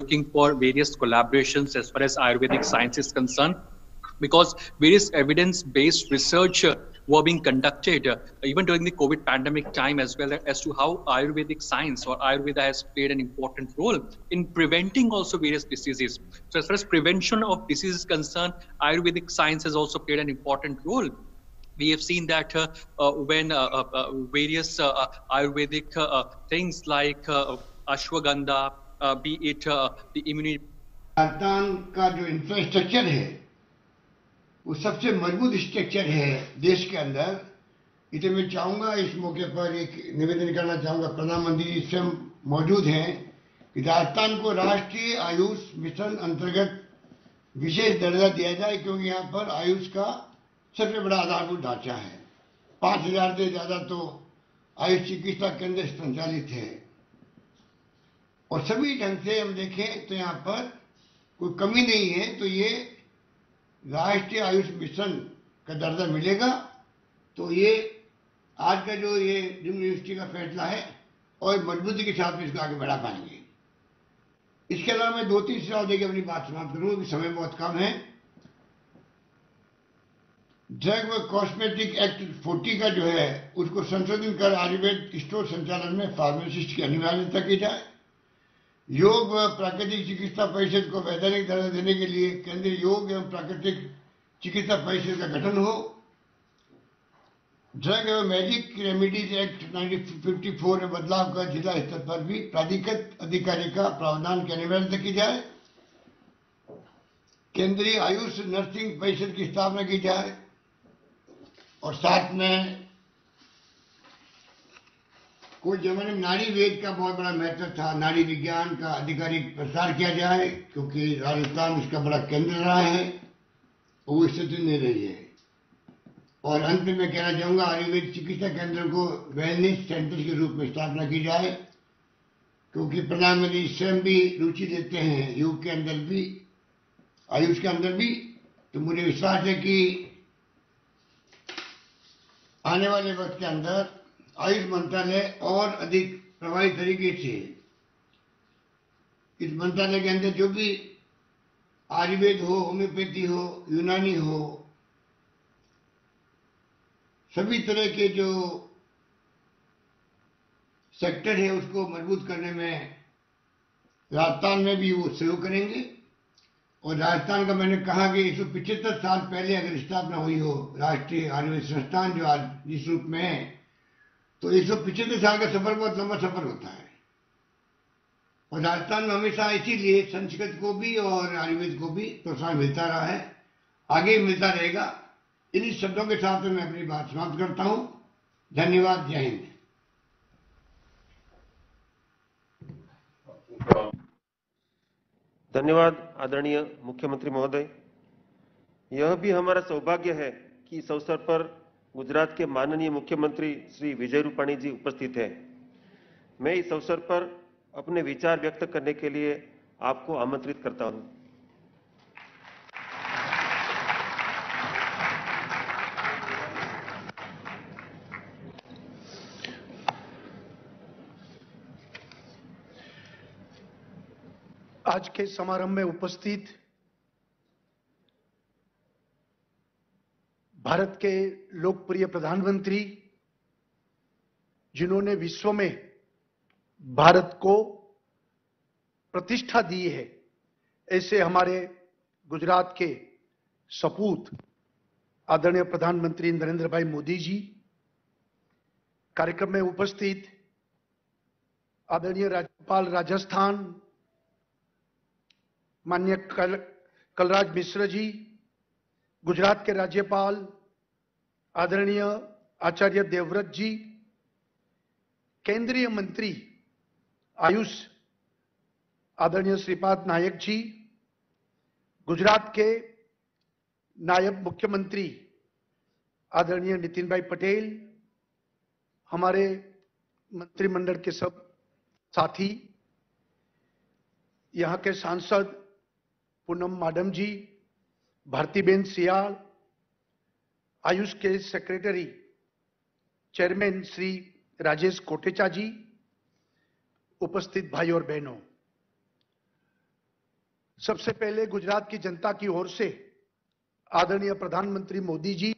looking for various collaborations as far as Ayurvedic science is concerned, because various evidence-based research were being conducted even during the COVID pandemic time as well, as to how Ayurvedic science or Ayurveda has played an important role in preventing also various diseases. So as far as prevention of disease is concerned, Ayurvedic science has also played an important role. We have seen that when various Ayurvedic things like ashwagandha, be it the immunity. Rajasthan का जो infrastructure है वो सबसे मजबूत structure है देश के अंदर। इसे मैं चाहूँगा इस मौके पर एक निवेदन करना चाहूँगा, प्रधानमंत्री जी स्वयं मौजूद हैं, कि राजस्थान को राष्ट्रीय आयुष मिशन अंतर्गत विशेष दर्जा दिया जाए, क्योंकि यहाँ पर आयुष का सबसे बड़ा आधारभूत ढांचा है। 5000 से ज़्यादा तो आयुष चिकित्सा केंद्र संचालित है और सभी ढंग से हम देखें तो यहाँ पर कोई कमी नहीं है। तो ये राष्ट्रीय आयुष मिशन का दर्जा मिलेगा तो ये आज का जो ये डीम्ड यूनिवर्सिटी का फैसला है और मजबूती के साथ इसको आगे बढ़ा पाएंगे। इसके अलावा मैं 2-3 सुझाव देकर अपनी बात समाप्त करूंगा क्योंकि समय बहुत कम है। ड्रग व कॉस्मेटिक एक्ट 40 का जो है उसको संशोधन कर आयुर्वेद स्टोर संचालन में फार्मासिस्ट की अनिवार्यता की जाए। योग व प्राकृतिक चिकित्सा परिषद को वैधानिक दर्जा देने के लिए केंद्रीय योग एवं प्राकृतिक चिकित्सा परिषद का गठन हो। ड्रग एवं मैजिक रेमेडीज एक्ट 1954 में बदलाव कर जिला स्तर पर भी प्राधिकृत अधिकारी का प्रावधान की अनिवार्यता की जाए। केंद्रीय आयुष नर्सिंग परिषद की स्थापना की जाए और साथ में कोई जमाने में नाड़ी वेद का बहुत बड़ा महत्व था, नाड़ी विज्ञान का आधिकारिक प्रसार किया जाए, क्योंकि राजस्थान इसका बड़ा केंद्र रहा है, वो स्थिति नहीं रही है। और अंत में मैं कहना चाहूंगा आयुर्वेद चिकित्सा केंद्र को वेलनेस सेंटर के रूप में स्थापना की जाए, क्योंकि प्रधानमंत्री स्वयं भी रुचि देते हैं योग के अंदर भी, आयुष के अंदर भी। तो मुझे विश्वास है कि आने वाले वक्त के अंदर आयुष मंत्रालय और अधिक प्रभावी तरीके से इस मंत्रालय के अंदर जो भी आयुर्वेद हो, होम्योपैथी हो, यूनानी हो, सभी तरह के जो सेक्टर है उसको मजबूत करने में राजस्थान में भी वो सहयोग करेंगे। और राजस्थान का मैंने कहा कि 175 साल पहले अगर स्थापना हुई हो राष्ट्रीय आयुर्वेद संस्थान जो आज जिस रूप में है, तो 175 साल का सफर बहुत लंबा सफर होता है। और राजस्थान में हमेशा इसीलिए संस्कृत को भी और आयुर्वेद को भी प्रोत्साहन मिलता रहा है, आगे मिलता रहेगा। इन्हीं शब्दों के साथ मैं अपनी बात समाप्त करता हूं। धन्यवाद। जय हिंद। धन्यवाद आदरणीय मुख्यमंत्री महोदय। यह भी हमारा सौभाग्य है कि इस अवसर पर गुजरात के माननीय मुख्यमंत्री श्री विजय रूपाणी जी उपस्थित हैं। मैं इस अवसर पर अपने विचार व्यक्त करने के लिए आपको आमंत्रित करता हूं। आज के समारंभ में उपस्थित भारत के लोकप्रिय प्रधानमंत्री, जिन्होंने विश्व में भारत को प्रतिष्ठा दी है, ऐसे हमारे गुजरात के सपूत आदरणीय प्रधानमंत्री नरेंद्र भाई मोदी जी, कार्यक्रम में उपस्थित आदरणीय राज्यपाल राजस्थान माननीय कलराज मिश्र जी, गुजरात के राज्यपाल आदरणीय आचार्य देवव्रत जी, केंद्रीय मंत्री आयुष आदरणीय श्रीपाद नायक जी, गुजरात के नायब मुख्यमंत्री आदरणीय नितिन भाई पटेल, हमारे मंत्रिमंडल के सब साथी, यहाँ के सांसद पूनम मैडम जी, भारतीबेन सियाल, आयुष के सेक्रेटरी चेयरमैन श्री राजेश कोटेचा जी, उपस्थित भाई और बहनों, सबसे पहले गुजरात की जनता की ओर से आदरणीय प्रधानमंत्री मोदी जी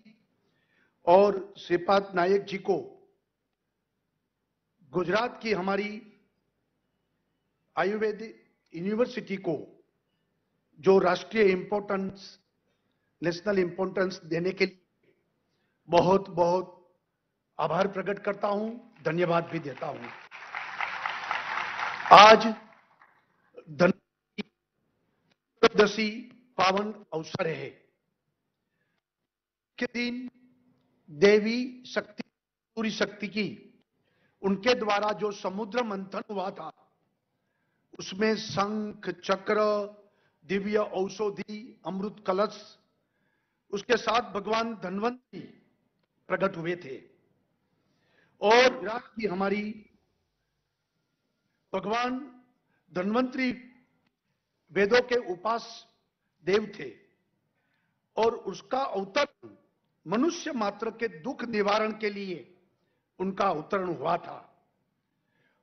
और श्रीपाद नायक जी को गुजरात की हमारी आयुर्वेदिक यूनिवर्सिटी को जो राष्ट्रीय इंपॉर्टेंस, नेशनल इंपॉर्टेंस देने के लिए बहुत बहुत आभार प्रकट करता हूं, धन्यवाद भी देता हूं। आज धनतेरस पावन अवसर है के दिन देवी शक्ति, पूरी शक्ति की उनके द्वारा जो समुद्र मंथन हुआ था, उसमें शंख चक्र, दिव्य औषधि, अमृत कलश, उसके साथ भगवान धन्वंतरी प्रकट हुए थे। और गुजरात की हमारी भगवान धन्वंतरी वेदों के उपास्य देव थे और उसका अवतरण मनुष्य मात्र के दुख निवारण के लिए उनका अवतरण हुआ था।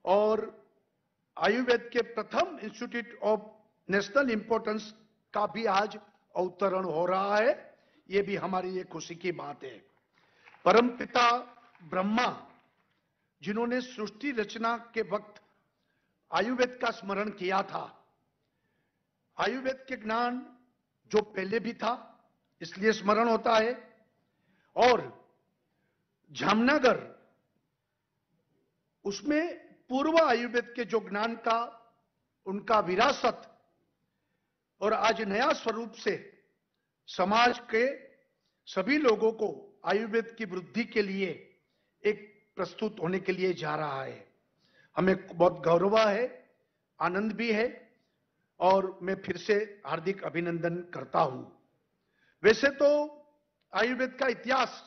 और आयुर्वेद के प्रथम इंस्टीट्यूट ऑफ नेशनल इंपॉर्टेंस का भी आज अवतरण हो रहा है। ये भी हमारी लिए खुशी की बात है। परमपिता ब्रह्मा जिन्होंने सृष्टि रचना के वक्त आयुर्वेद का स्मरण किया था, आयुर्वेद के ज्ञान जो पहले भी था इसलिए स्मरण होता है। और जामनगर, उसमें पूर्व आयुर्वेद के जो ज्ञान का उनका विरासत और आज नया स्वरूप से समाज के सभी लोगों को आयुर्वेद की वृद्धि के लिए एक प्रस्तुत होने के लिए जा रहा है। हमें बहुत गौरव है, आनंद भी है और मैं फिर से हार्दिक अभिनंदन करता हूं। वैसे तो आयुर्वेद का इतिहास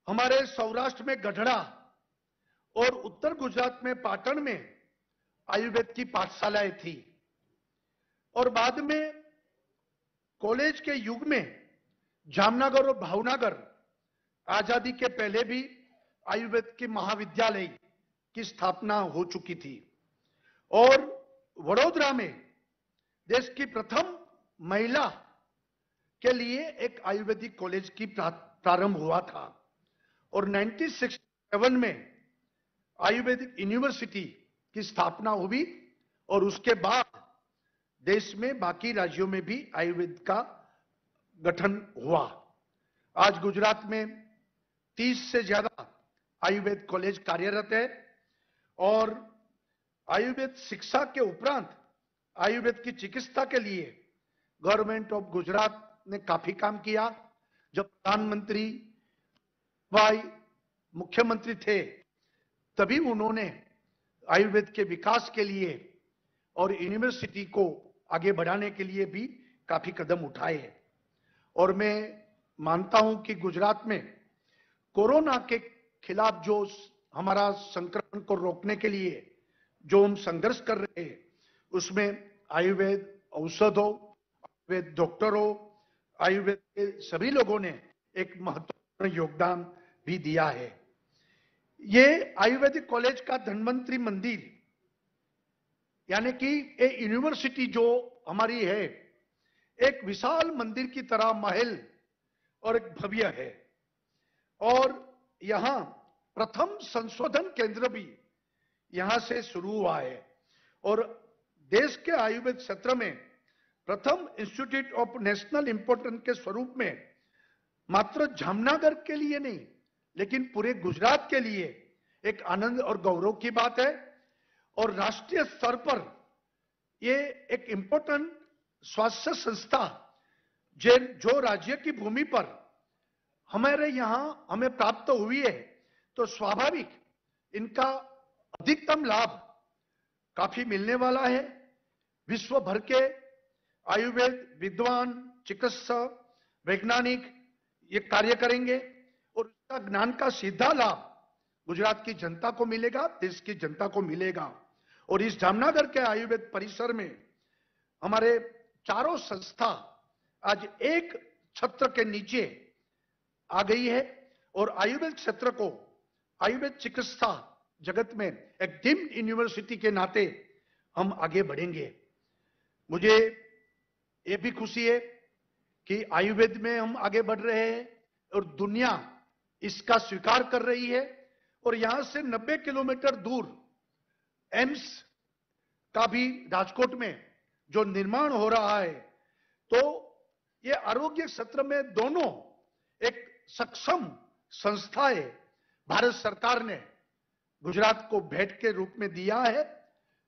हमारे सौराष्ट्र में गढ़ड़ा और उत्तर गुजरात में पाटन में आयुर्वेद की पाठशालाएं थी और बाद में कॉलेज के युग में जामनगर और भावनगर आजादी के पहले भी आयुर्वेद के महाविद्यालय की स्थापना हो चुकी थी। और वडोदरा में देश की प्रथम महिला के लिए एक आयुर्वेदिक कॉलेज की प्रारंभ हुआ था और 1967 में आयुर्वेदिक यूनिवर्सिटी की स्थापना हुई और उसके बाद देश में बाकी राज्यों में भी आयुर्वेद का गठन हुआ। आज गुजरात में 30 से ज्यादा आयुर्वेद कॉलेज कार्यरत है और आयुर्वेद शिक्षा के उपरांत आयुर्वेद की चिकित्सा के लिए गवर्नमेंट ऑफ गुजरात ने काफी काम किया। जब प्रधानमंत्री भाई मुख्यमंत्री थे तभी उन्होंने आयुर्वेद के विकास के लिए और यूनिवर्सिटी को आगे बढ़ाने के लिए भी काफी कदम उठाए हैं। और मैं मानता हूं कि गुजरात में कोरोना के खिलाफ जो हमारा संक्रमण को रोकने के लिए जो हम संघर्ष कर रहे हैं, उसमें आयुर्वेद औषधों, आयुर्वेद डॉक्टरों, आयुर्वेद के सभी लोगों ने एक महत्वपूर्ण योगदान भी दिया है। ये आयुर्वेदिक कॉलेज का धन्वंतरी मंदिर यानी कि ये यूनिवर्सिटी जो हमारी है, एक विशाल मंदिर की तरह महल और एक भव्य है। और यहां प्रथम संशोधन केंद्र भी यहां से शुरू हुआ है और देश के आयुर्वेद क्षेत्र में प्रथम इंस्टीट्यूट ऑफ नेशनल इंपॉर्टेंस के स्वरूप में मात्र जामनगर के लिए नहीं लेकिन पूरे गुजरात के लिए एक आनंद और गौरव की बात है। और राष्ट्रीय स्तर पर ये एक इंपॉर्टेंट स्वास्थ्य संस्था जो राज्य की भूमि पर हमारे यहां हमें प्राप्त हुई है, तो स्वाभाविक इनका अधिकतम लाभ काफी मिलने वाला है। विश्व भर के आयुर्वेद विद्वान, चिकित्सक, वैज्ञानिक ये कार्य करेंगे और इसका ज्ञान का सीधा लाभ गुजरात की जनता को मिलेगा, देश की जनता को मिलेगा। और इस जामनगर के आयुर्वेद परिसर में हमारे चारों संस्था आज एक छत्र के नीचे आ गई है और आयुर्वेद क्षेत्र को आयुर्वेद चिकित्सा जगत में एक डीम्ड यूनिवर्सिटी के नाते हम आगे बढ़ेंगे। मुझे ये भी खुशी है कि आयुर्वेद में हम आगे बढ़ रहे हैं और दुनिया इसका स्वीकार कर रही है और यहां से 90 किलोमीटर दूर एम्स का भी राजकोट में जो निर्माण हो रहा है, तो ये आरोग्य क्षेत्र में दोनों एक सक्षम संस्थाएं भारत सरकार ने गुजरात को भेंट के रूप में दिया है।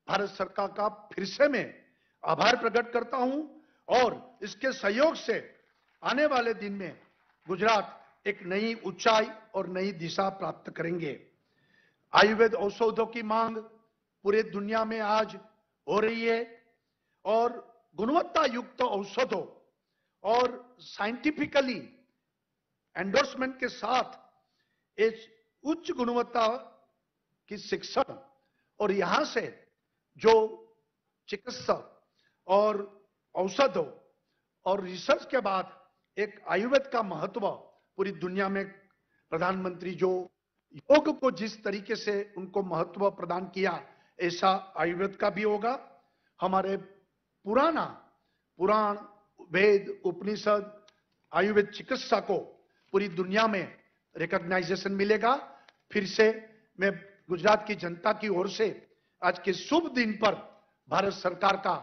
भारत सरकार का फिर से मैं आभार प्रकट करता हूं और इसके सहयोग से आने वाले दिन में गुजरात एक नई ऊंचाई और नई दिशा प्राप्त करेंगे। आयुर्वेद औषधों की मांग पूरे दुनिया में आज हो रही है और गुणवत्ता युक्त औषधों और साइंटिफिकली एंडोर्समेंट के साथ एक उच्च गुणवत्ता की शिक्षण और यहां से जो चिकित्सा और औषधों और रिसर्च के बाद एक आयुर्वेद का महत्व पूरी दुनिया में प्रधानमंत्री जो योग को जिस तरीके से उनको महत्व प्रदान किया, ऐसा आयुर्वेद का भी होगा। हमारे पुराण, वेद, उपनिषद, आयुर्वेद चिकित्सा को पूरी दुनिया में रिकॉग्नाइजेशन मिलेगा। फिर से मैं गुजरात की जनता की ओर से आज के शुभ दिन पर भारत सरकार का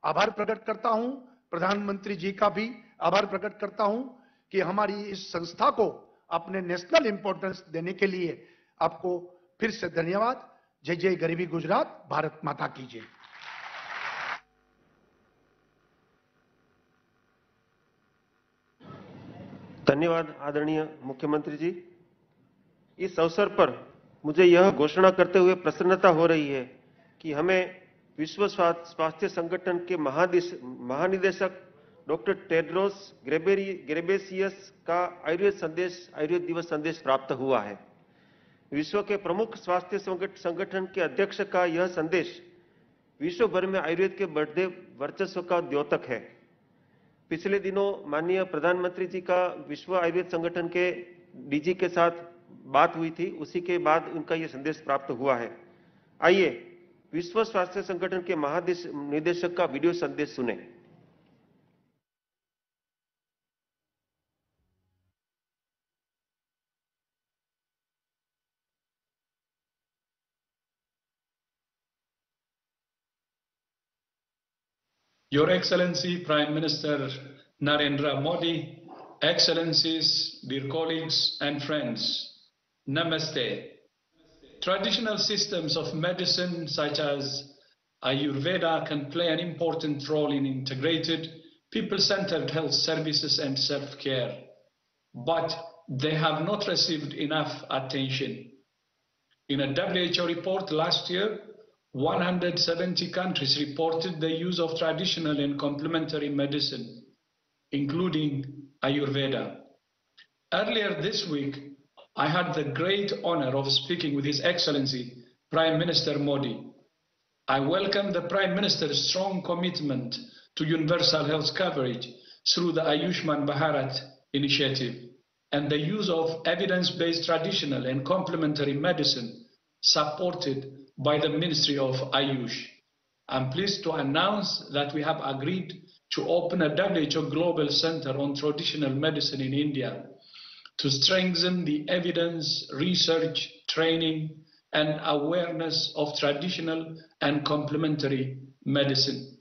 आभार प्रकट करता हूं, प्रधानमंत्री जी का भी आभार प्रकट करता हूं कि हमारी इस संस्था को अपने नेशनल इंपॉर्टेंस देने के लिए आपको फिर से धन्यवाद। जय जय गरीबी गुजरात, भारत माता की जय। धन्यवाद आदरणीय मुख्यमंत्री जी। इस अवसर पर मुझे यह घोषणा करते हुए प्रसन्नता हो रही है कि हमें विश्व स्वास्थ्य संगठन के महानिदेशक डॉक्टर टेड्रोस घेब्रेयेसस का आयुर्वेद दिवस संदेश प्राप्त हुआ है। विश्व के प्रमुख स्वास्थ्य संगठन के अध्यक्ष का यह संदेश विश्व भर में आयुर्वेद के बढ़ते वर्चस्व का द्योतक है। पिछले दिनों माननीय प्रधानमंत्री जी का विश्व आयुर्वेद संगठन के डीजी के साथ बात हुई थी, उसी के बाद उनका यह संदेश प्राप्त हुआ है। आइए विश्व स्वास्थ्य संगठन के महानिदेशक का वीडियो संदेश सुने। Your Excellency Prime Minister Narendra Modi, Excellencies, dear colleagues and friends, Namaste. Traditional systems of medicine such as Ayurveda can play an important role in integrated, people-centered health services and self-care, but they have not received enough attention. In a WHO report last year, 170 countries reported the use of traditional and complementary medicine, including Ayurveda. Earlier this week, I had the great honor of speaking with His Excellency, Prime Minister Modi. I welcome the Prime Minister's strong commitment to universal health coverage through the Ayushman Bharat initiative and the use of evidence-based traditional and complementary medicine supported by the Ministry of Ayush. I'm pleased to announce that we have agreed to open a WHO Global Center on Traditional Medicine in India to strengthen the evidence, research, training, and awareness of traditional and complementary medicine.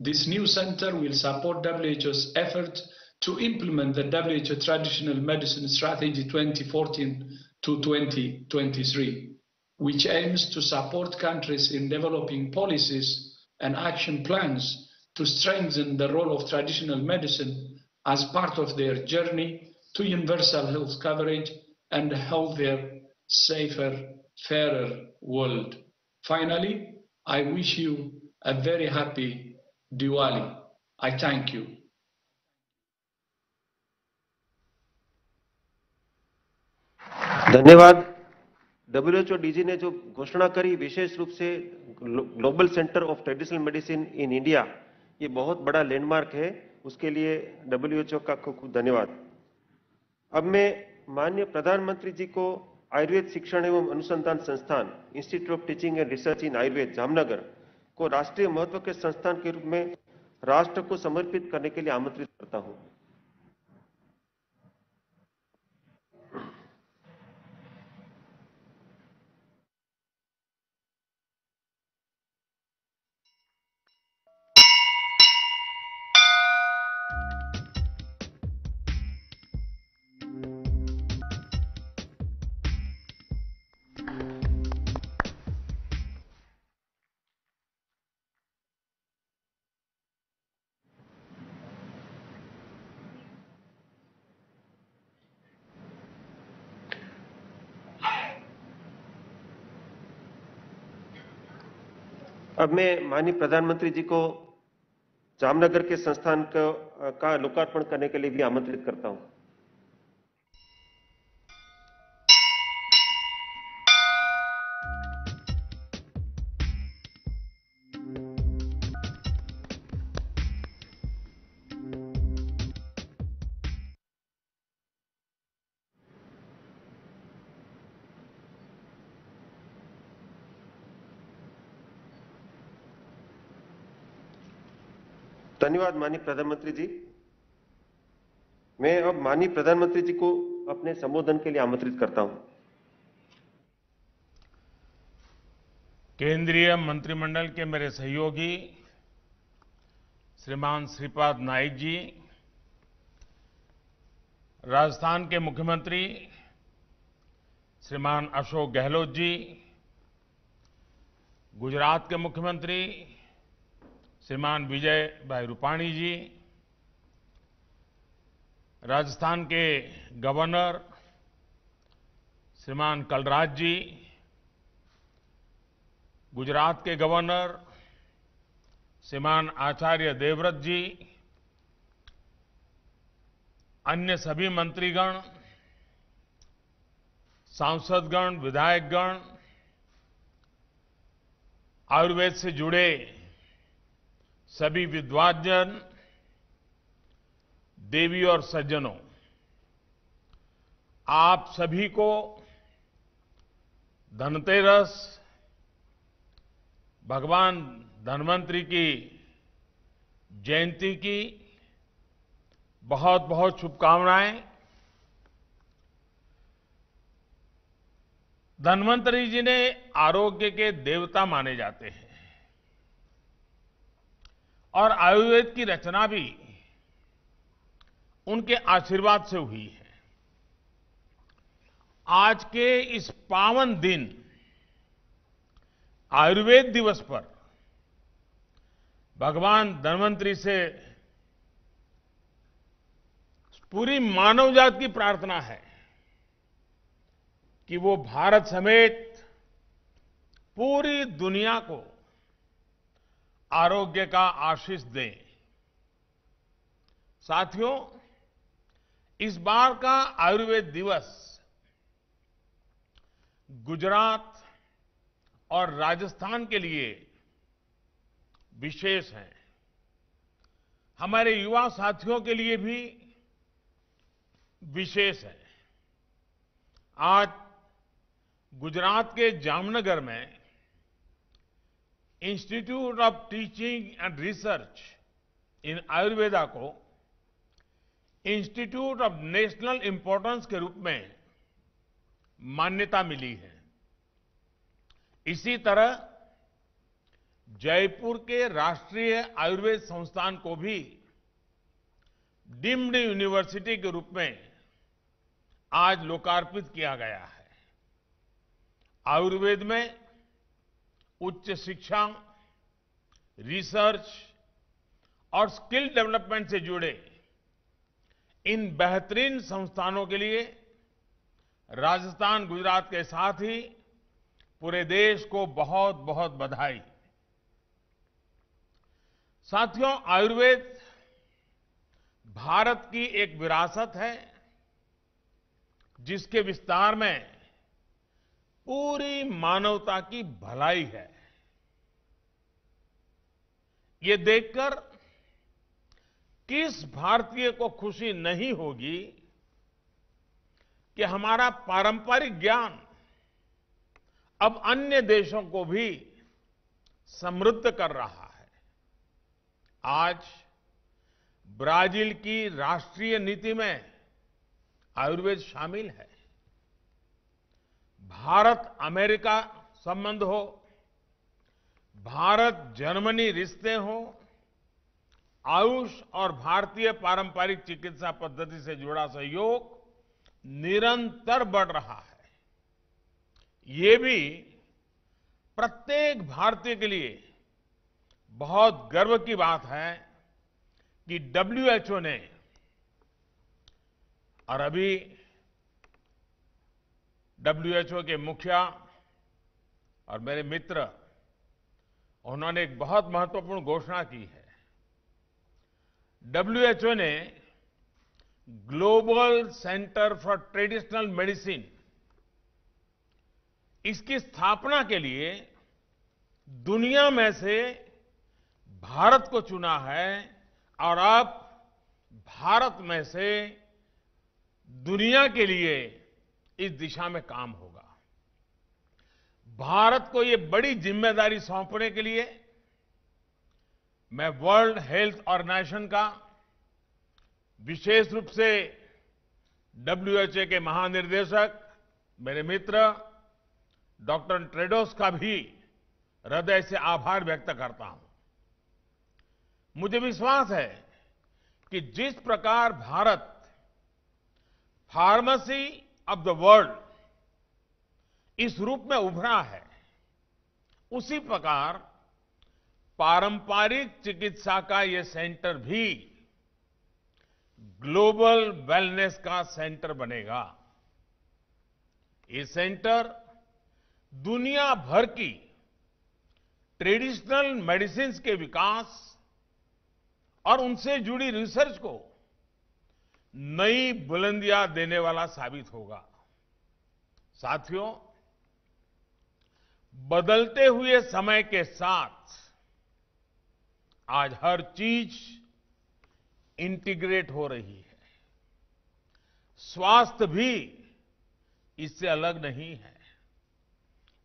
This new center will support WHO's effort to implement the WHO Traditional Medicine Strategy 2014 to 2023. Which aims to support countries in developing policies and action plans to strengthen the role of traditional medicine as part of their journey to universal health coverage and a healthier, safer, fairer world. Finally, I wish you a very happy Diwali. I thank you. धन्यवाद। WHO DG ने जो घोषणा करी विशेष रूप से global centre of traditional medicine in India, ये बहुत बड़ा लैंडमार्क है, उसके लिए WHO का खूब खूब धन्यवाद। अब मैं माननीय प्रधानमंत्री जी को आयुर्वेद शिक्षण एवं अनुसंधान संस्थान institute of teaching and research इन आयुर्वेद जामनगर को राष्ट्रीय महत्व के संस्थान के रूप में राष्ट्र को समर्पित करने के लिए आमंत्रित करता हूं। अब मैं माननीय प्रधानमंत्री जी को जामनगर के संस्थान का लोकार्पण करने के लिए भी आमंत्रित करता हूं। धन्यवाद माननीय प्रधानमंत्री जी। मैं अब माननीय प्रधानमंत्री जी को अपने संबोधन के लिए आमंत्रित करता हूं। केंद्रीय मंत्रिमंडल के मेरे सहयोगी श्रीमान श्रीपाद नाइक जी, राजस्थान के मुख्यमंत्री श्रीमान अशोक गहलोत जी, गुजरात के मुख्यमंत्री श्रीमान विजय भाई रूपाणी जी, राजस्थान के गवर्नर श्रीमान कलराज जी, गुजरात के गवर्नर श्रीमान आचार्य देवव्रत जी, अन्य सभी मंत्रीगण, सांसदगण, विधायकगण, आयुर्वेद से जुड़े सभी विद्वानजन, देवी और सज्जनों, आप सभी को धनतेरस, भगवान धन्वंतरि की जयंती की बहुत बहुत शुभकामनाएं। धन्वंतरि जी ने आरोग्य के देवता माने जाते हैं और आयुर्वेद की रचना भी उनके आशीर्वाद से हुई है। आज के इस पावन दिन आयुर्वेद दिवस पर भगवान धन्वंतरि से पूरी मानव जाति की प्रार्थना है कि वो भारत समेत पूरी दुनिया को आरोग्य का आशीष दें। साथियों, इस बार का आयुर्वेद दिवस गुजरात और राजस्थान के लिए विशेष है। हमारे युवा साथियों के लिए भी विशेष है। आज गुजरात के जामनगर में institute of teaching and research इन आयुर्वेदा को इंस्टीट्यूट ऑफ नेशनल इंपॉर्टेंस के रूप में मान्यता मिली है। इसी तरह जयपुर के राष्ट्रीय आयुर्वेद संस्थान को भी डीम्ड यूनिवर्सिटी के रूप में आज लोकार्पित किया गया है। आयुर्वेद में उच्च शिक्षा, रिसर्च और स्किल डेवलपमेंट से जुड़े इन बेहतरीन संस्थानों के लिए राजस्थान, गुजरात के साथ ही पूरे देश को बहुत बहुत बधाई। साथियों, आयुर्वेद भारत की एक विरासत है जिसके विस्तार में पूरी मानवता की भलाई है। ये देखकर किस भारतीय को खुशी नहीं होगी कि हमारा पारंपरिक ज्ञान अब अन्य देशों को भी समृद्ध कर रहा है। आज ब्राजील की राष्ट्रीय नीति में आयुर्वेद शामिल है। भारत अमेरिका संबंध हो, भारत जर्मनी रिश्ते हो, आयुष और भारतीय पारंपरिक चिकित्सा पद्धति से जुड़ा सहयोग निरंतर बढ़ रहा है। ये भी प्रत्येक भारतीय के लिए बहुत गर्व की बात है कि WHO ने, और अभी WHO के मुखिया और मेरे मित्र, उन्होंने एक बहुत महत्वपूर्ण घोषणा की है। WHO ने global centre for traditional medicine, इसकी स्थापना के लिए दुनिया में से भारत को चुना है और अब भारत में से दुनिया के लिए इस दिशा में काम होगा। भारत को ये बड़ी जिम्मेदारी सौंपने के लिए मैं वर्ल्ड हेल्थ ऑर्गेनाइजेशन का, विशेष रूप से WHO के महानिर्देशक मेरे मित्र डॉक्टर टेड्रोस का भी हृदय से आभार व्यक्त करता हूं। मुझे विश्वास है कि जिस प्रकार Bharat pharmacy of the world इस रूप में उभरा है, उसी प्रकार पारंपरिक चिकित्सा का यह सेंटर भी ग्लोबल वेलनेस का सेंटर बनेगा। ये सेंटर दुनिया भर की ट्रेडिशनल मेडिसिन्स के विकास और उनसे जुड़ी रिसर्च को नई बुलंदियां देने वाला साबित होगा। साथियों, बदलते हुए समय के साथ आज हर चीज इंटीग्रेट हो रही है। स्वास्थ्य भी इससे अलग नहीं है।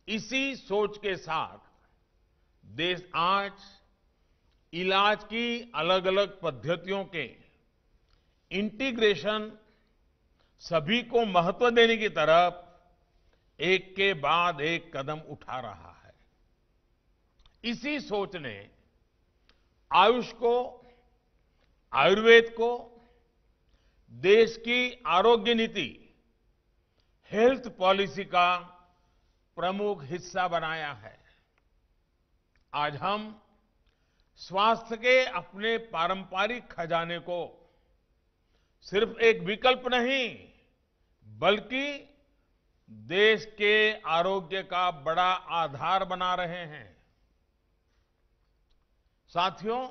इसी सोच के साथ देश आज इलाज की अलग अलग पद्धतियों के इंटीग्रेशन, सभी को महत्व देने की तरफ एक के बाद एक कदम उठा रहा है। इसी सोच ने आयुष को, आयुर्वेद को देश की आरोग्य नीति, हेल्थ पॉलिसी का प्रमुख हिस्सा बनाया है। आज हम स्वास्थ्य के अपने पारंपरिक खजाने को सिर्फ एक विकल्प नहीं, बल्कि देश के आरोग्य का बड़ा आधार बना रहे हैं। साथियों,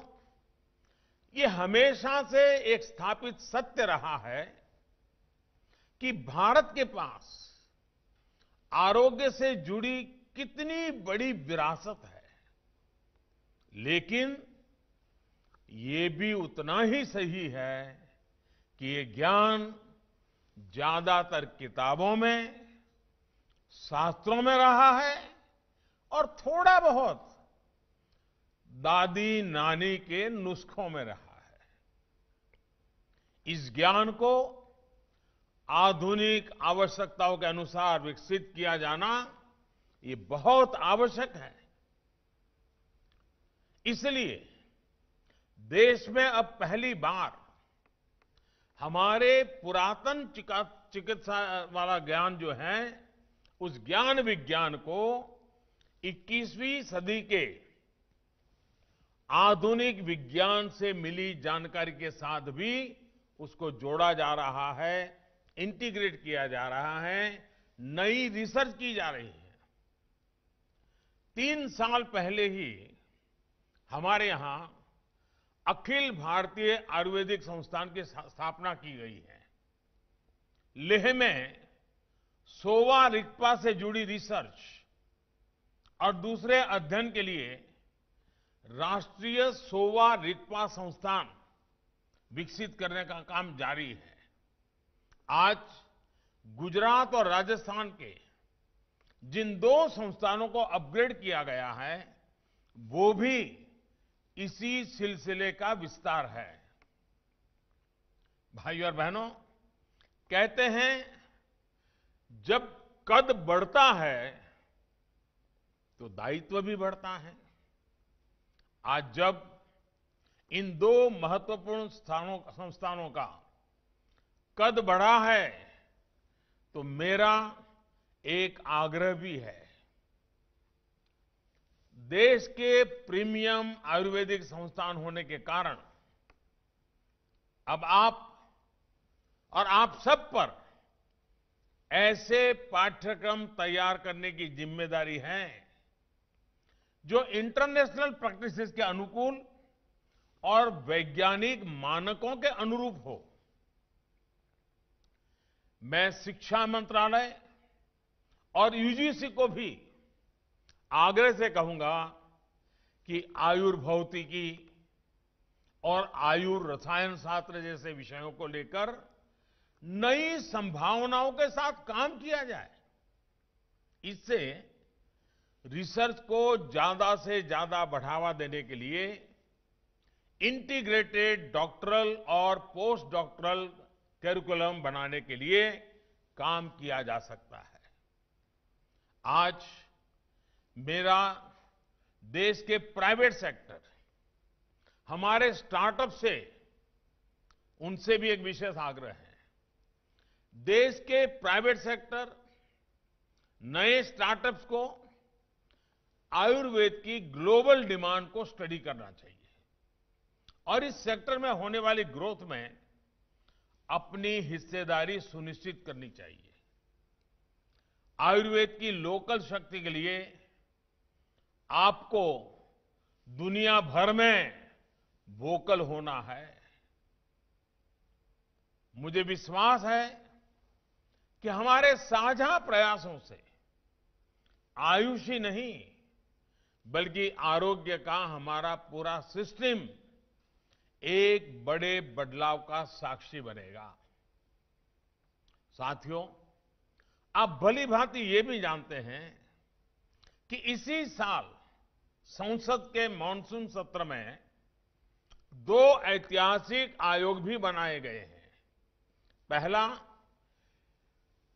ये हमेशा से एक स्थापित सत्य रहा है कि भारत के पास आरोग्य से जुड़ी कितनी बड़ी विरासत है, लेकिन ये भी उतना ही सही है कि ये ज्ञान ज्यादातर किताबों में, शास्त्रों में रहा है और थोड़ा बहुत दादी नानी के नुस्खों में रहा है। इस ज्ञान को आधुनिक आवश्यकताओं के अनुसार विकसित किया जाना ये बहुत आवश्यक है। इसलिए देश में अब पहली बार हमारे पुरातन चिकित्सा वाला ज्ञान जो है, उस ज्ञान विज्ञान को 21वीं सदी के आधुनिक विज्ञान से मिली जानकारी के साथ भी उसको जोड़ा जा रहा है, इंटीग्रेट किया जा रहा है, नई रिसर्च की जा रही है। 3 साल पहले ही हमारे यहां अखिल भारतीय आयुर्वेदिक संस्थान की स्थापना की गई है। लेह में सोवा रिगपा से जुड़ी रिसर्च और दूसरे अध्ययन के लिए राष्ट्रीय सोवा रिगपा संस्थान विकसित करने का काम जारी है। आज गुजरात और राजस्थान के जिन 2 संस्थानों को अपग्रेड किया गया है, वो भी इसी सिलसिले का विस्तार है। भाइयों और बहनों, कहते हैं जब कद बढ़ता है तो दायित्व भी बढ़ता है। आज जब इन दो महत्वपूर्ण संस्थानों का कद बढ़ा है तो मेरा एक आग्रह भी है। देश के प्रीमियम आयुर्वेदिक संस्थान होने के कारण अब आप और आप सब पर ऐसे पाठ्यक्रम तैयार करने की जिम्मेदारी है जो इंटरनेशनल प्रैक्टिसेस के अनुकूल और वैज्ञानिक मानकों के अनुरूप हो। मैं शिक्षा मंत्रालय और यूजीसी को भी आग्रह से कहूंगा कि आयुर्भौतिकी और आयुर्रसायन शास्त्र जैसे विषयों को लेकर नई संभावनाओं के साथ काम किया जाए। इससे रिसर्च को ज्यादा से ज्यादा बढ़ावा देने के लिए इंटीग्रेटेड डॉक्टरल और पोस्ट डॉक्टरल करिकुलम बनाने के लिए काम किया जा सकता है। आज मेरा देश के प्राइवेट सेक्टर, हमारे स्टार्टअप से, उनसे भी एक विशेष आग्रह है। देश के प्राइवेट सेक्टर नए स्टार्टअप्स को आयुर्वेद की ग्लोबल डिमांड को स्टडी करना चाहिए और इस सेक्टर में होने वाली ग्रोथ में अपनी हिस्सेदारी सुनिश्चित करनी चाहिए। आयुर्वेद की लोकल शक्ति के लिए आपको दुनिया भर में वोकल होना है। मुझे विश्वास है कि हमारे साझा प्रयासों से आयुष ही नहीं बल्कि आरोग्य का हमारा पूरा सिस्टम एक बड़े बदलाव का साक्षी बनेगा। साथियों, आप भली भांति ये भी जानते हैं कि इसी साल संसद के मॉनसून सत्र में 2 ऐतिहासिक आयोग भी बनाए गए हैं। पहला,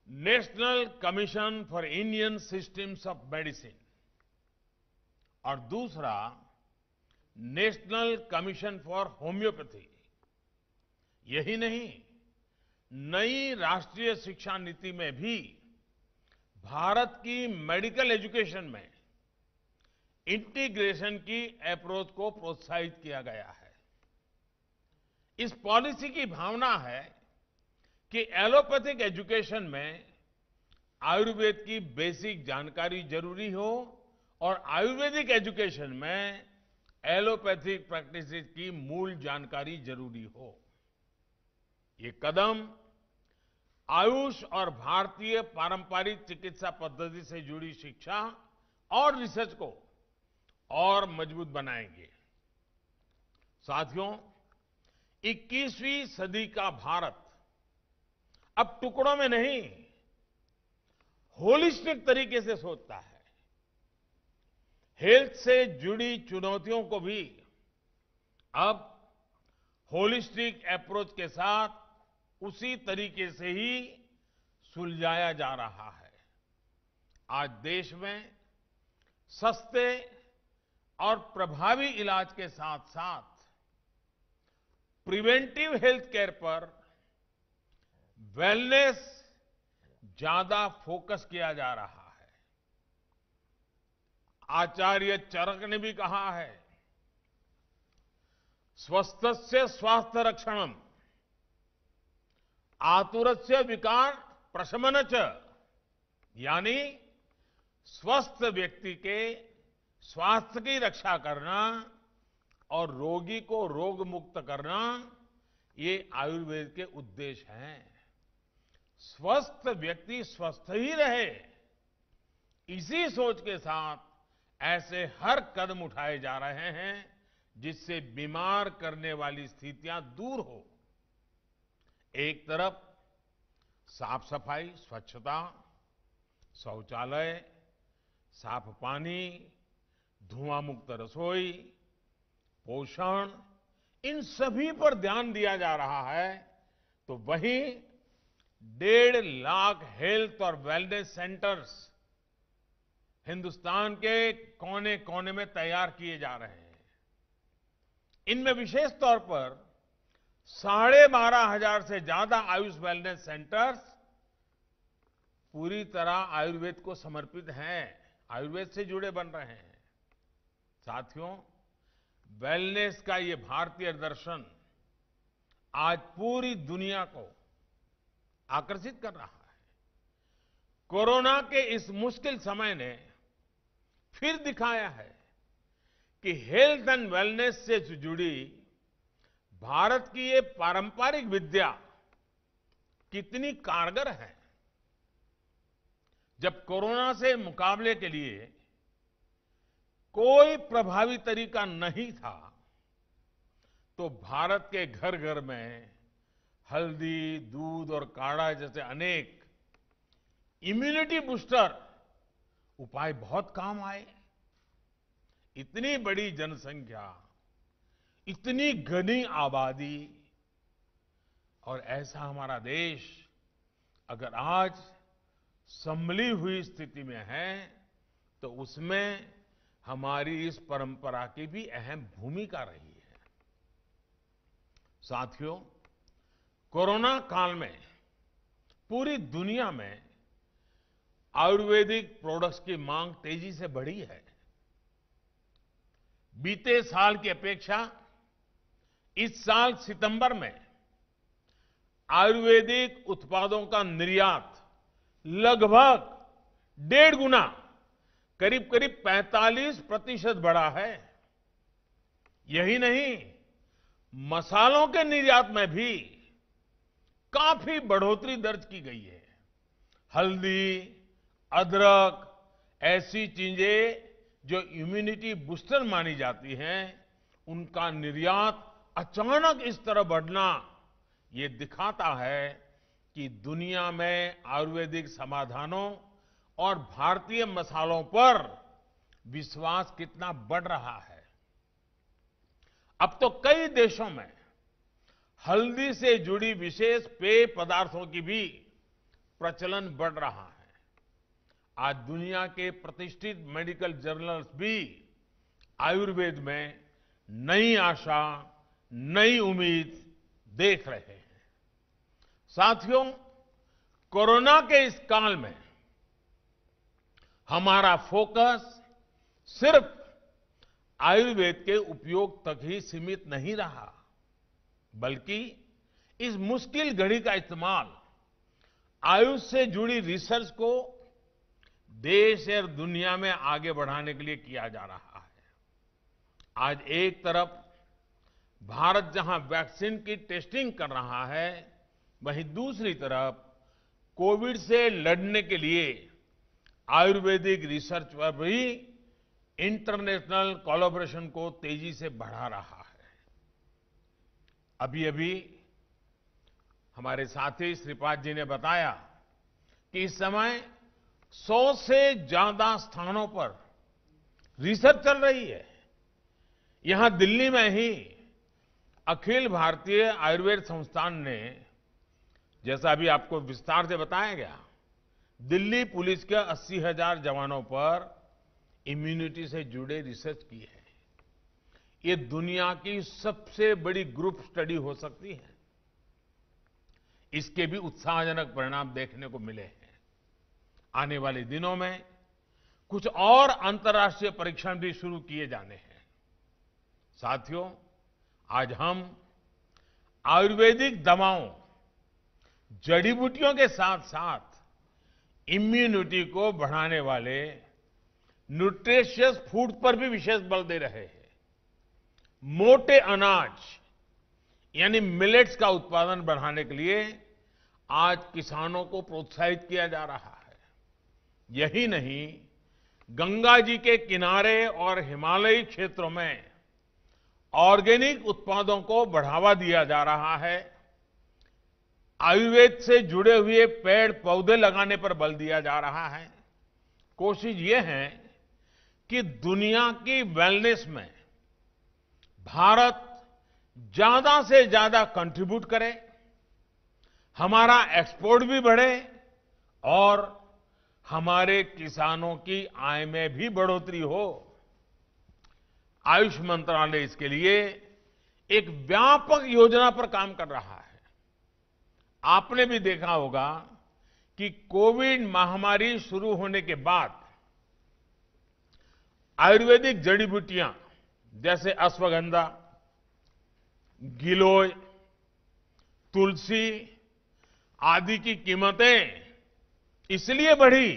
national commission for Indian systems of medicine और दूसरा, नेशनल कमीशन फॉर होम्योपैथी। यही नहीं, नई राष्ट्रीय शिक्षा नीति में भी भारत की मेडिकल एजुकेशन में इंटीग्रेशन की अप्रोच को प्रोत्साहित किया गया है। इस पॉलिसी की भावना है कि एलोपैथिक एजुकेशन में आयुर्वेद की बेसिक जानकारी जरूरी हो और आयुर्वेदिक एजुकेशन में एलोपैथिक प्रैक्टिसेस की मूल जानकारी जरूरी हो। ये कदम आयुष और भारतीय पारंपरिक चिकित्सा पद्धति से जुड़ी शिक्षा और रिसर्च को और मजबूत बनाएंगे। साथियों, 21वीं सदी का भारत अब टुकड़ों में नहीं, होलिस्टिक तरीके से सोचता है। हेल्थ से जुड़ी चुनौतियों को भी अब होलिस्टिक अप्रोच के साथ उसी तरीके से ही सुलझाया जा रहा है। आज देश में सस्ते और प्रभावी इलाज के साथ साथ प्रिवेंटिव हेल्थ केयर पर वेलनेस ज्यादा फोकस किया जा रहा है। आचार्य चरक ने भी कहा है, स्वस्थस्य स्वास्थ्य रक्षणम आतुरस्य विकार प्रशमन च, यानी स्वस्थ व्यक्ति के स्वास्थ्य की रक्षा करना और रोगी को रोग मुक्त करना, ये आयुर्वेद के उद्देश्य हैं। स्वस्थ व्यक्ति स्वस्थ ही रहे, इसी सोच के साथ ऐसे हर कदम उठाए जा रहे हैं जिससे बीमार करने वाली स्थितियां दूर हो। एक तरफ साफ सफाई, स्वच्छता, शौचालय, साफ पानी, धुआं मुक्त रसोई, पोषण, इन सभी पर ध्यान दिया जा रहा है, तो वहीं 1.5 लाख हेल्थ और वेलनेस सेंटर्स हिंदुस्तान के कोने कोने में तैयार किए जा रहे हैं। इनमें विशेष तौर पर 12,500 से ज्यादा आयुष वेलनेस सेंटर्स पूरी तरह आयुर्वेद को समर्पित हैं, आयुर्वेद से जुड़े बन रहे हैं। साथियों, वेलनेस का ये भारतीय दर्शन आज पूरी दुनिया को आकर्षित कर रहा है। कोरोना के इस मुश्किल समय ने फिर दिखाया है कि हेल्थ एंड वेलनेस से जुड़ी भारत की ये पारंपरिक विद्या कितनी कारगर है। जब कोरोना से मुकाबले के लिए कोई प्रभावी तरीका नहीं था, तो भारत के घर घर में हल्दी, दूध और काढ़ा जैसे अनेक इम्यूनिटी बूस्टर उपाय बहुत काम आए। इतनी बड़ी जनसंख्या, इतनी घनी आबादी और ऐसा हमारा देश अगर आज संभली हुई स्थिति में है, तो उसमें हमारी इस परंपरा की भी अहम भूमिका रही है। साथियों, कोरोना काल में पूरी दुनिया में आयुर्वेदिक प्रोडक्ट्स की मांग तेजी से बढ़ी है। बीते साल की अपेक्षा इस साल सितंबर में आयुर्वेदिक उत्पादों का निर्यात लगभग 1.5 गुना, करीब 45% बढ़ा है। यही नहीं, मसालों के निर्यात में भी काफी बढ़ोतरी दर्ज की गई है। हल्दी, अदरक, ऐसी चीजें जो इम्यूनिटी बूस्टर मानी जाती हैं, उनका निर्यात अचानक इस तरह बढ़ना ये दिखाता है कि दुनिया में आयुर्वेदिक समाधानों और भारतीय मसालों पर विश्वास कितना बढ़ रहा है। अब तो कई देशों में हल्दी से जुड़ी विशेष पेय पदार्थों की भी प्रचलन बढ़ रहा है। आज दुनिया के प्रतिष्ठित मेडिकल जर्नल्स भी आयुर्वेद में नई आशा, नई उम्मीद देख रहे हैं। साथियों, कोरोना के इस काल में हमारा फोकस सिर्फ आयुर्वेद के उपयोग तक ही सीमित नहीं रहा, बल्कि इस मुश्किल घड़ी का इस्तेमाल आयुष से जुड़ी रिसर्च को देश और दुनिया में आगे बढ़ाने के लिए किया जा रहा है। आज एक तरफ भारत जहां वैक्सीन की टेस्टिंग कर रहा है, वहीं दूसरी तरफ कोविड से लड़ने के लिए आयुर्वेदिक रिसर्च पर भी इंटरनेशनल कोलैबोरेशन को तेजी से बढ़ा रहा है। अभी हमारे साथी श्रीपाद जी ने बताया कि इस समय 100 से ज्यादा स्थानों पर रिसर्च चल रही है। यहां दिल्ली में ही अखिल भारतीय आयुर्वेद संस्थान ने, जैसा अभी आपको विस्तार से बताया गया, दिल्ली पुलिस के 80,000 जवानों पर इम्यूनिटी से जुड़े रिसर्च की है। ये दुनिया की सबसे बड़ी ग्रुप स्टडी हो सकती है। इसके भी उत्साहजनक परिणाम देखने को मिले हैं। आने वाले दिनों में कुछ और अंतर्राष्ट्रीय परीक्षण भी शुरू किए जाने हैं। साथियों, आज हम आयुर्वेदिक दवाओं, जड़ी बूटियों के साथ साथ इम्यूनिटी को बढ़ाने वाले न्यूट्रिशियस फूड पर भी विशेष बल दे रहे हैं। मोटे अनाज यानी मिलेट्स का उत्पादन बढ़ाने के लिए आज किसानों को प्रोत्साहित किया जा रहा है। यही नहीं, गंगा जी के किनारे और हिमालयी क्षेत्रों में ऑर्गेनिक उत्पादों को बढ़ावा दिया जा रहा है। आयुर्वेद से जुड़े हुए पेड़ पौधे लगाने पर बल दिया जा रहा है। कोशिश ये है कि दुनिया की वेलनेस में भारत ज्यादा से ज्यादा कंट्रीब्यूट करे, हमारा एक्सपोर्ट भी बढ़े और हमारे किसानों की आय में भी बढ़ोतरी हो। आयुष मंत्रालय इसके लिए एक व्यापक योजना पर काम कर रहा है। आपने भी देखा होगा कि कोविड महामारी शुरू होने के बाद आयुर्वेदिक जड़ी बूटियां जैसे अश्वगंधा, गिलोय, तुलसी आदि की कीमतें इसलिए बढ़ी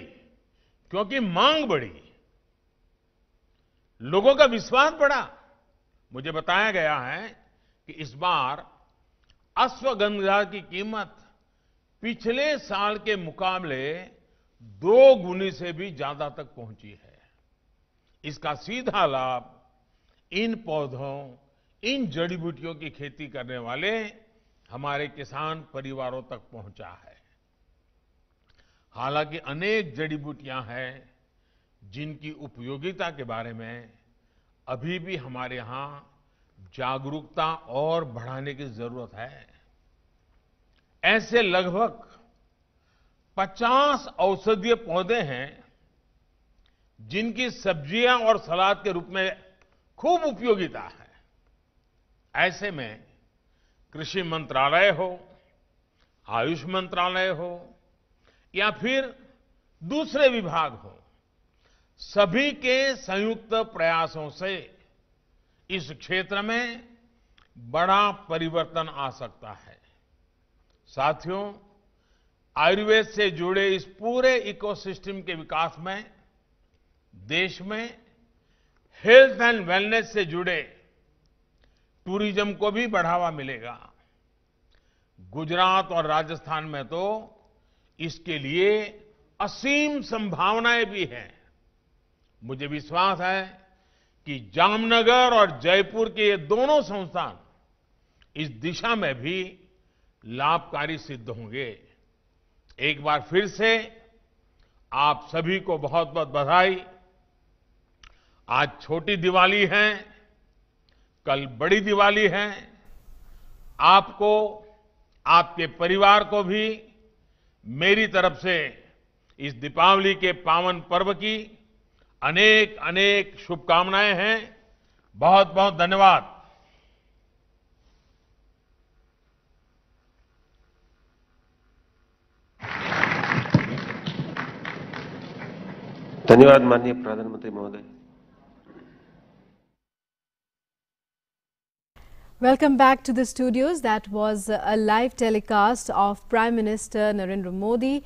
क्योंकि मांग बढ़ी, लोगों का विश्वास बढ़ा। मुझे बताया गया है कि इस बार अश्वगंधा की कीमत पिछले साल के मुकाबले 2 गुनी से भी ज्यादा तक पहुंची है। इसका सीधा लाभ इन पौधों, इन जड़ी बूटियों की खेती करने वाले हमारे किसान परिवारों तक पहुंचा है। हालांकि अनेक जड़ी बूटियां हैं जिनकी उपयोगिता के बारे में अभी भी हमारे यहां जागरूकता और बढ़ाने की जरूरत है। ऐसे लगभग 50 औषधीय पौधे हैं जिनकी सब्जियां और सलाद के रूप में खूब उपयोगिता है। ऐसे में कृषि मंत्रालय हो, आयुष मंत्रालय हो या फिर दूसरे विभाग हो, सभी के संयुक्त प्रयासों से इस क्षेत्र में बड़ा परिवर्तन आ सकता है। साथियों, आयुर्वेद से जुड़े इस पूरे इकोसिस्टम के विकास में देश में हेल्थ एंड वेलनेस से जुड़े टूरिज्म को भी बढ़ावा मिलेगा। गुजरात और राजस्थान में तो इसके लिए असीम संभावनाएं भी हैं। मुझे विश्वास है कि जामनगर और जयपुर के ये दोनों संस्थान इस दिशा में भी लाभकारी सिद्ध होंगे। एक बार फिर से आप सभी को बहुत बहुत बधाई। आज छोटी दिवाली है, कल बड़ी दिवाली है। आपको, आपके परिवार को भी मेरी तरफ से इस दीपावली के पावन पर्व की अनेक अनेक शुभकामनाएं हैं। बहुत बहुत धन्यवाद। धन्यवाद माननीय प्रधानमंत्री महोदय। Welcome back to the studios. That was a live telecast of Prime Minister Narendra Modi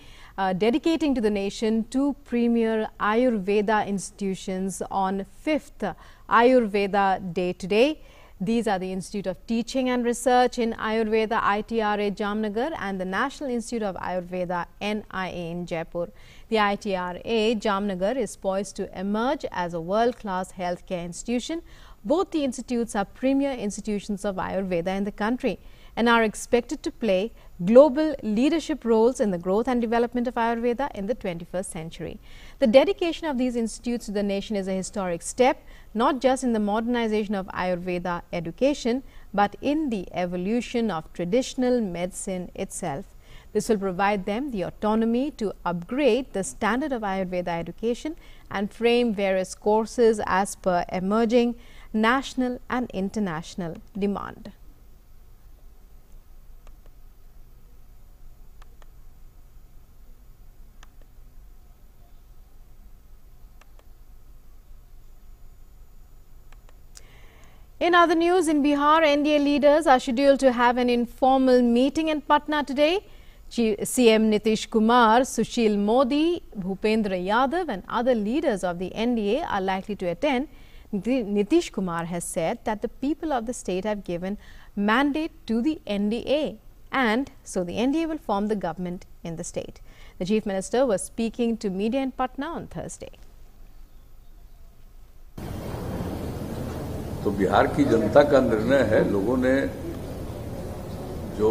dedicating to the nation 2 premier Ayurveda institutions on 5th Ayurveda Day today. These are the Institute of Teaching and Research in Ayurveda, ITRA Jamnagar, and the National Institute of Ayurveda, NIA in Jaipur. The ITRA Jamnagar is poised to emerge as a world-class healthcare institution. Both the institutes are premier institutions of Ayurveda in the country and are expected to play global leadership roles in the growth and development of Ayurveda in the 21st century. The dedication of these institutes to the nation is a historic step, not just in the modernization of Ayurveda education, but in the evolution of traditional medicine itself. This will provide them the autonomy to upgrade the standard of Ayurveda education and frame various courses as per emerging national and international demand. In other news, in Bihar, NDA leaders are scheduled to have an informal meeting in Patna today. CM Nitish Kumar, Sushil Modi, Bhupendra Yadav and other leaders of the NDA are likely to attend. Nitish Kumar has said that the people of the state have given mandate to the NDA, and so the NDA will form the government in the state. The Chief Minister was speaking to media in Patna on Thursday. तो बिहार की जनता का निर्णय है। लोगों ने जो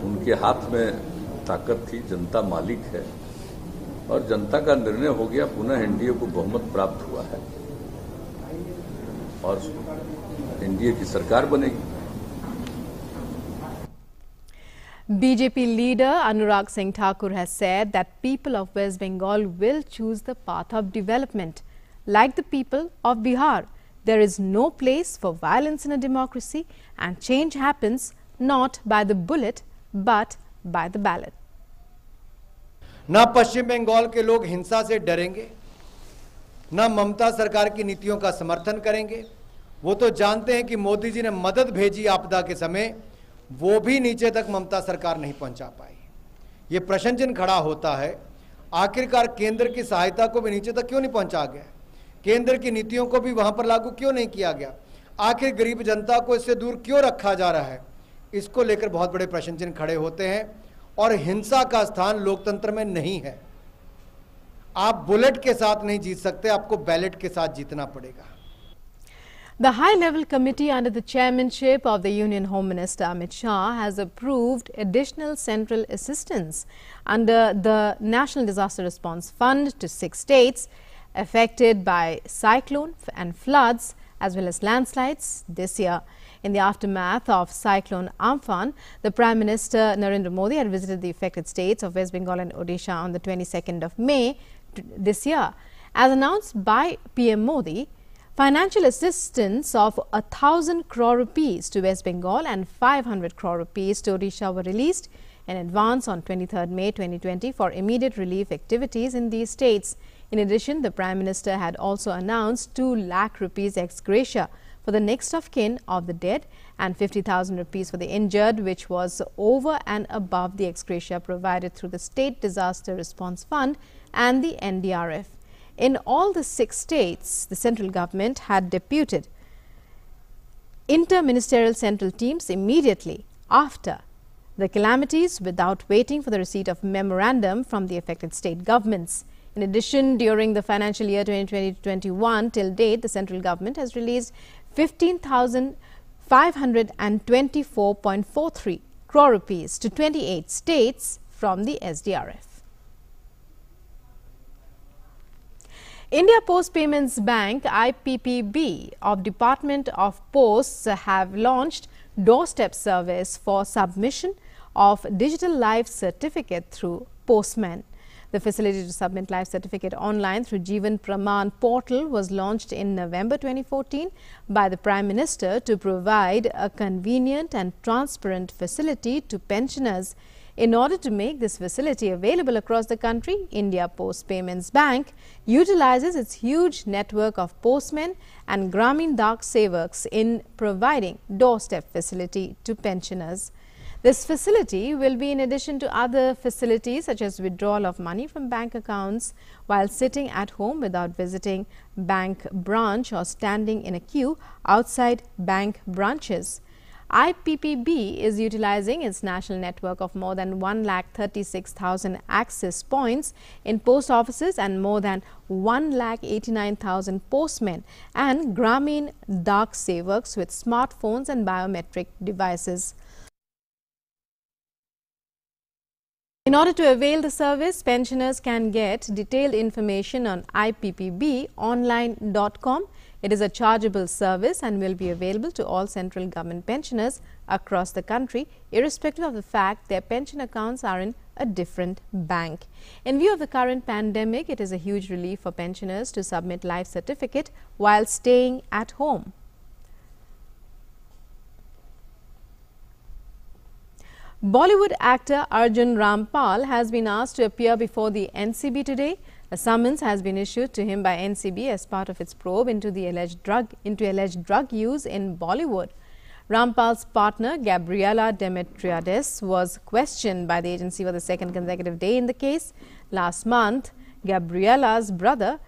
उनके हाथ में ताकत थी, जनता मालिक है और जनता का निर्णय हो गया। पुनः एनडीए को बहुमत प्राप्त हुआ है। और एनडीए की सरकार बनेगी। BJP leader Anurag Singh Thakur has said that people of West Bengal will choose the path of development. Like the people of Bihar, there is no place for violence in a democracy, and change happens not by the bullet but by the ballot. ना पश्चिम बंगाल के लोग हिंसा से डरेंगे, ना ममता सरकार की नीतियों का समर्थन करेंगे। वो तो जानते हैं कि मोदी जी ने मदद भेजी आपदा के समय, वो भी नीचे तक ममता सरकार नहीं पहुंचा पाई। ये प्रश्न चिन्ह खड़ा होता है, आखिरकार केंद्र की सहायता को भी नीचे तक क्यों नहीं पहुंचा गया? केंद्र की नीतियों को भी वहां पर लागू क्यों नहीं किया गया? आखिर गरीब जनता को इससे दूर क्यों रखा जा रहा है? इसको लेकर बहुत बड़े प्रश्न चिन्ह खड़े होते हैं और हिंसा का स्थान लोकतंत्र में नहीं है। आप बुलेट के साथ नहीं जीत सकते, आपको बैलेट के साथ जीतना पड़ेगा। The high-level committee under the chairmanship of the Union Home Minister Amit Shah has approved additional central assistance under the National Disaster Response Fund to 6 states affected by cyclone and floods as well as landslides this year. In the aftermath of Cyclone Amphan, the Prime Minister Narendra Modi had visited the affected states of West Bengal and Odisha on the 22nd of May this year. As announced by PM Modi, financial assistance of 1,000 crore rupees to West Bengal and 500 crore rupees to Odisha were released in advance on 23rd May 2020 for immediate relief activities in these states. In addition, the Prime Minister had also announced 2 lakh rupees ex gratia for the next of kin of the dead and 50,000 rupees for the injured, which was over and above the ex gratia provided through the State Disaster Response Fund and the NDRF. In all the 6 states, the central government had deputed inter-ministerial central teams immediately after the calamities without waiting for the receipt of memorandum from the affected state governments. In addition, during the financial year 2020-21 till date, the central government has released 15,524.43 crore rupees to 28 states from the SDRF. India Post Payments Bank IPPB of Department of Posts have launched doorstep service for submission of digital life certificate through Postman. The facility to submit life certificate online through Jeevan Praman portal was launched in November 2014 by the Prime Minister to provide a convenient and transparent facility to pensioners. In order to make this facility available across the country, India Post Payments Bank utilizes its huge network of postmen and Gramin Dak Sevaks in providing doorstep facility to pensioners. This facility will be in addition to other facilities such as withdrawal of money from bank accounts while sitting at home without visiting bank branch or standing in a queue outside bank branches. IPPB is utilizing its national network of more than 1,36,000 access points in post offices and more than 1,89,000 postmen and Gramin Dak Sevaks with smartphones and biometric devices. In order to avail the service, pensioners can get detailed information on IPPBonline.com. It is a chargeable service and will be available to all central government pensioners across the country, irrespective of the fact their pension accounts are in a different bank. In view of the current pandemic, it is a huge relief for pensioners to submit life certificate while staying at home. Bollywood actor Arjun Rampal has been asked to appear before the NCB today. A summons has been issued to him by NCB as part of its probe into the alleged drug use in Bollywood. Rampal's partner Gabriela Demetriades was questioned by the agency for the second consecutive day in the case. Last month, Gabriela's brother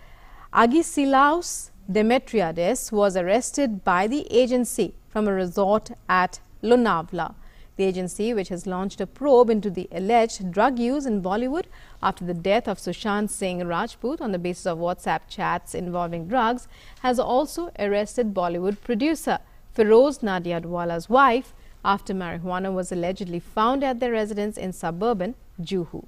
Agisilaus Demetriades was arrested by the agency from a resort at Lonavala. The agency, which has launched a probe into the alleged drug use in Bollywood after the death of Sushant Singh Rajput on the basis of WhatsApp chats involving drugs, has also arrested Bollywood producer Feroz Nadiadwala's wife after marijuana was allegedly found at their residence in suburban Juhu.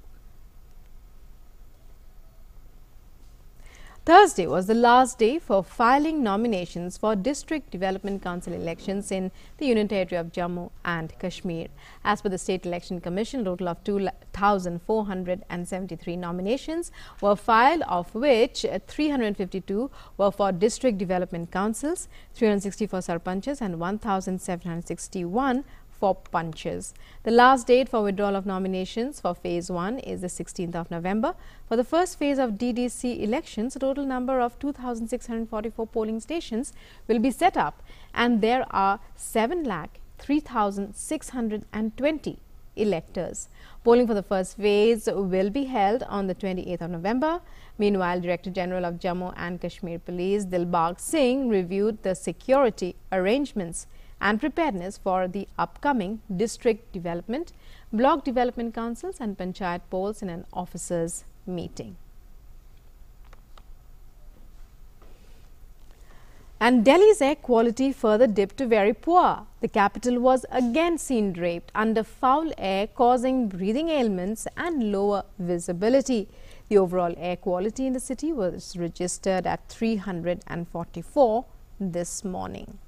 Thursday was the last day for filing nominations for District Development Council elections in the Union Territory of Jammu and Kashmir. As per the State Election Commission, a total of 2,473 nominations were filed, of which 352 were for District Development Councils, 360 for Sarpanchs and 1,761 for punches. The last date for withdrawal of nominations for Phase 1 is the 16th of November. For the first phase of DDC elections, a total number of 2,644 polling stations will be set up, and there are 7,03,620 electors. Polling for the first phase will be held on the 28th of November. Meanwhile, Director General of Jammu and Kashmir Police Dilbagh Singh reviewed the security arrangements and preparedness for the upcoming district development, block development councils and panchayat polls in an officers' meeting. And Delhi's air quality further dipped to very poor. The capital was again seen draped under foul air, causing breathing ailments and lower visibility. The overall air quality in the city was registered at 344 this morning.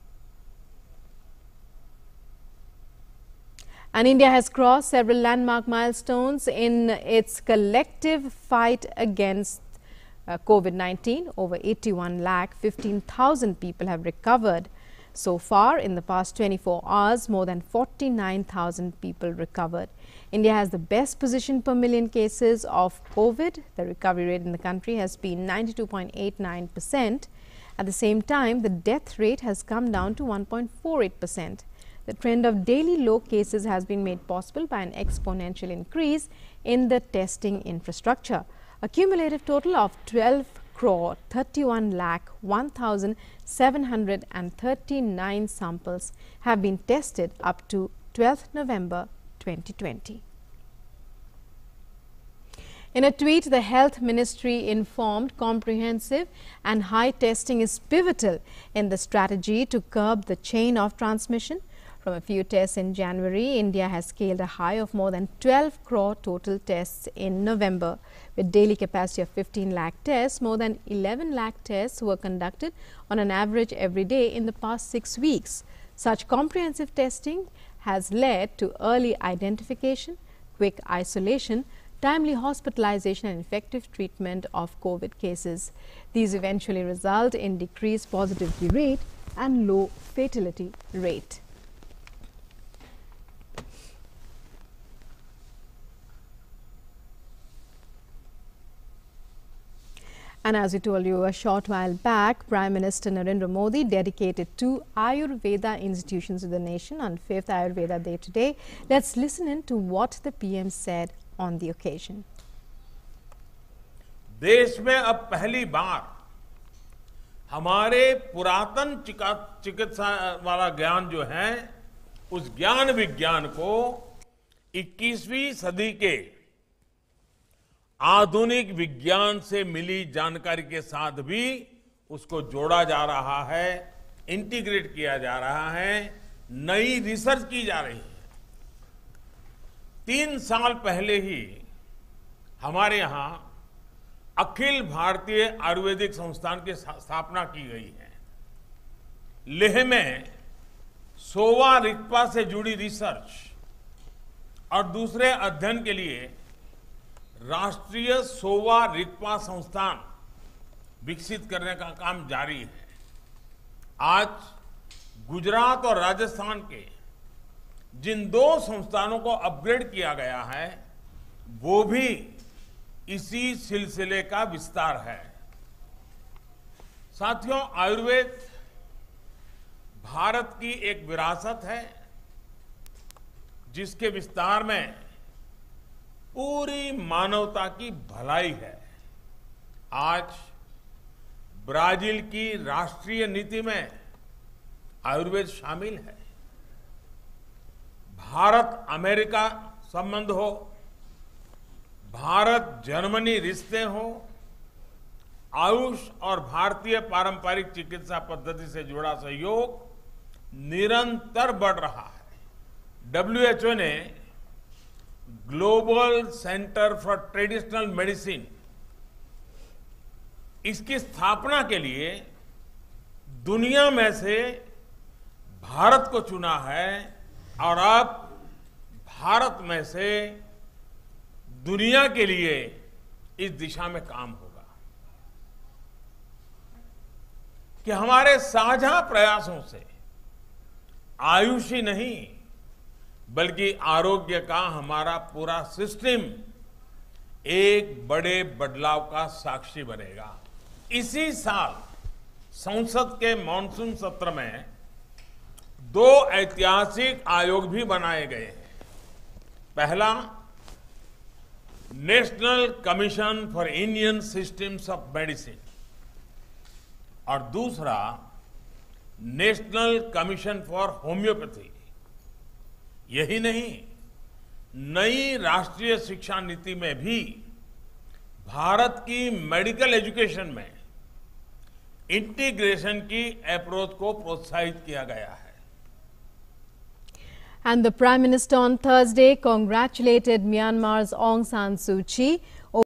And India has crossed several landmark milestones in its collective fight against COVID-19. Over 81,15,000 people have recovered. So far, in the past 24 hours, more than 49,000 people recovered. India has the best position per million cases of COVID. The recovery rate in the country has been 92.89%. At the same time, the death rate has come down to 1.48%. The trend of daily low cases has been made possible by an exponential increase in the testing infrastructure. A cumulative total of 12,31,01,739 samples have been tested up to 12th November 2020. In a tweet, the Health Ministry informed comprehensive and high testing is pivotal in the strategy to curb the chain of transmission. From a few tests in January, India has scaled a high of more than 12 crore total tests in November. With daily capacity of 15 lakh tests, more than 11 lakh tests were conducted on an average every day in the past 6 weeks. Such comprehensive testing has led to early identification, quick isolation, timely hospitalization and effective treatment of COVID cases. These eventually result in decreased positivity rate and low fatality rate. And as we told you a short while back, Prime Minister Narendra Modi dedicated 2 Ayurveda institutions to the nation on 5th Ayurveda Day today. Let's listen in to what the PM said on the occasion. देश में अब पहली बार हमारे पुरातन चिकित्सा वाला ज्ञान जो है, उस ज्ञान विज्ञान को 21वीं सदी के आधुनिक विज्ञान से मिली जानकारी के साथ भी उसको जोड़ा जा रहा है, इंटीग्रेट किया जा रहा है, नई रिसर्च की जा रही है। 3 साल पहले ही हमारे यहां अखिल भारतीय आयुर्वेदिक संस्थान की स्थापना की गई है। लेह में सोवा रिगपा से जुड़ी रिसर्च और दूसरे अध्ययन के लिए राष्ट्रीय सोवा रिगपा संस्थान विकसित करने का काम जारी है। आज गुजरात और राजस्थान के जिन 2 संस्थानों को अपग्रेड किया गया है, वो भी इसी सिलसिले का विस्तार है। साथियों, आयुर्वेद भारत की एक विरासत है, जिसके विस्तार में पूरी मानवता की भलाई है। आज ब्राजील की राष्ट्रीय नीति में आयुर्वेद शामिल है। भारत अमेरिका संबंध हो, भारत जर्मनी रिश्ते हो, आयुष और भारतीय पारंपरिक चिकित्सा पद्धति से जुड़ा सहयोग निरंतर बढ़ रहा है। WHO ने global centre for traditional medicine इसकी स्थापना के लिए दुनिया में से भारत को चुना है और अब भारत में से दुनिया के लिए इस दिशा में काम होगा कि हमारे साझा प्रयासों से आयुष ही नहीं बल्कि आरोग्य का हमारा पूरा सिस्टम एक बड़े बदलाव का साक्षी बनेगा। इसी साल संसद के मॉनसून सत्र में 2 ऐतिहासिक आयोग भी बनाए गए हैं। पहला, national commission for Indian systems of medicine और दूसरा नेशनल कमीशन फॉर होम्योपैथी। यही नहीं, नई राष्ट्रीय शिक्षा नीति में भी भारत की मेडिकल एजुकेशन में इंटीग्रेशन की अप्रोच को प्रोत्साहित किया गया है। And the Prime Minister on Thursday congratulated Myanmar's Aung San Suu Kyi